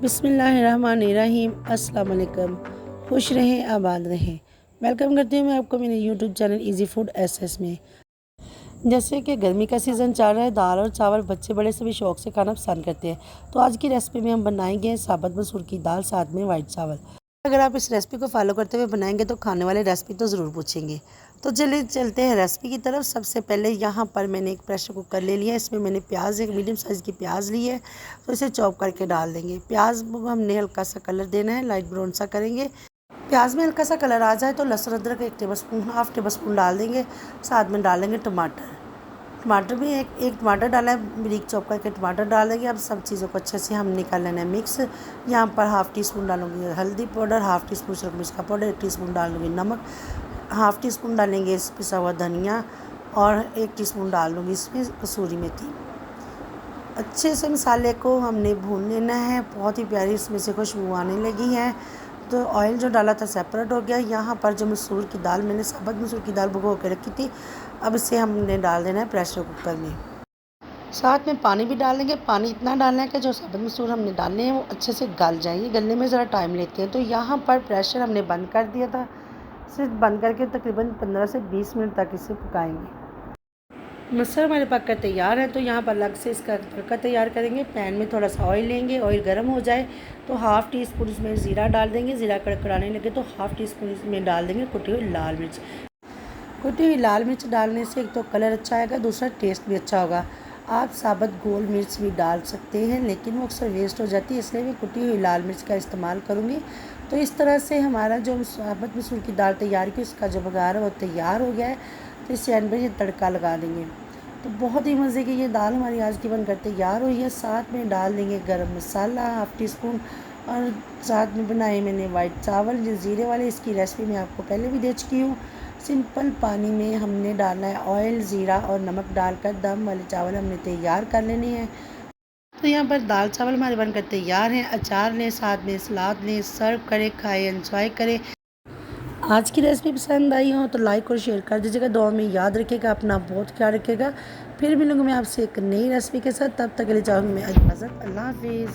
बिस्मिल्लाहिर्रहमानिर्रहीम। अस्सलाम वालेकुम। खुश रहें, आबाद रहें। वेलकम करती हूँ मैं आपको मेरे YouTube channel easy food SS में। जैसे कि गर्मी का सीज़न चल रहा है, दाल और चावल बच्चे बड़े सभी शौक़ से खाना पसंद करते हैं। तो आज की रेसिपी में हम बनाएंगे साबुत मसूर की दाल साथ में वाइट चावल। अगर आप इस रेसिपी को फॉलो करते हुए बनाएंगे तो खाने वाले रेसिपी तो ज़रूर पूछेंगे। तो चलिए चलते हैं रेसिपी की तरफ। सबसे पहले यहाँ पर मैंने एक प्रेशर कुकर ले लिया है। इसमें मैंने प्याज, एक मीडियम साइज़ की प्याज ली है, तो इसे चॉप करके डाल देंगे। प्याज को हमने हल्का सा कलर देना है, लाइट ब्राउन सा करेंगे। प्याज में हल्का सा कलर आ जाए तो लहसुन अदरक हाफ टेबल स्पून डाल देंगे। साथ में डाल देंगे टमाटर। टमाटर भी एक टमाटर डाला है, बारीक चॉप करके टमाटर डाल देंगे। अब सब चीज़ों को अच्छे से हम निकाल लेना है मिक्स। यहाँ पर हाफ़ टी स्पून डालूंगी हल्दी पाउडर, हाफ़ टी स्पून सूरज मिर्च का पाउडर, 1 टीस्पून डालूंगी नमक, हाफ़ टी स्पून डालेंगे पिसा हुआ धनिया और 1 टीस्पून डाल दूँगी इसमें कसूरी मेथी। अच्छे से मसाले को हमने भून लेना है। बहुत ही प्यारी इसमें से खुशबू आने लगी है। तो ऑयल जो डाला था सेपरेट हो गया। यहाँ पर जो मसूर की दाल, मैंने साबुत मसूर की दाल भिगो के रखी थी, अब इसे हमने डाल देना है प्रेशर कुकर में। साथ में पानी भी डालेंगे। पानी इतना डालना है कि जो साबुत मसूर हमने डालने हैं वो अच्छे से गल जाए। ये गलने में ज़रा टाइम लेते हैं। तो यहाँ पर प्रेशर हमने बंद कर दिया था। इसे बंद करके तकरीबन 15 से 20 मिनट तक इसे पकाएंगे। मसाला हमारे पक कर तैयार है। तो यहाँ पर अलग से इसका तड़का तैयार करेंगे। पैन में थोड़ा सा ऑयल लेंगे। ऑयल गर्म हो जाए तो हाफ़ टी स्पून इसमें ज़ीरा डाल देंगे। ज़ीरा कड़कड़ाने लगे तो हाफ़ टी स्पून इसमें डाल देंगे कुटी हुई लाल मिर्च। कुटी हुई लाल मिर्च डालने से एक तो कलर अच्छा आएगा, दूसरा टेस्ट भी अच्छा होगा। आप साबुत गोल मिर्च भी डाल सकते हैं, लेकिन वो अक्सर वेस्ट हो जाती है, इसलिए मैं कुटी हुई लाल मिर्च का इस्तेमाल करूँगी। तो इस तरह से हमारा जो साबुत मसूर की दाल तैयार की, उसका जो बघार है वो तैयार हो गया है। तो इस एंड पे ये तड़का लगा देंगे। तो बहुत ही मज़े की ये दाल हमारी आज की बनकर तैयार हुई है। साथ में डाल देंगे गरम मसाला हाफ़ टी स्पून, और साथ में बनाए मैंने वाइट चावल जो ज़ीरे वाले। इसकी रेसिपी मैं आपको पहले भी दे चुकी हूँ। सिंपल पानी में हमने डालना है ऑयल, ज़ीरा और नमक डालकर दम वाले चावल हमने तैयार कर लेने हैं। तो यहाँ पर दाल चावल हमारे बनकर तैयार हैं। अचार लें, साथ में सलाद लें, सर्व करें, खाएं, एंजॉय करें। आज की रेसिपी पसंद आई हो तो लाइक और शेयर कर दीजिएगा। दुआ में याद रखिएगा, अपना बहुत ख्याल रखिएगा। फिर मिलूँगी मैं आपसे एक नई रेसिपी के साथ। तब तक के लिए चाहूँगी मैं इजाज़त। अल्लाह हाफिज़।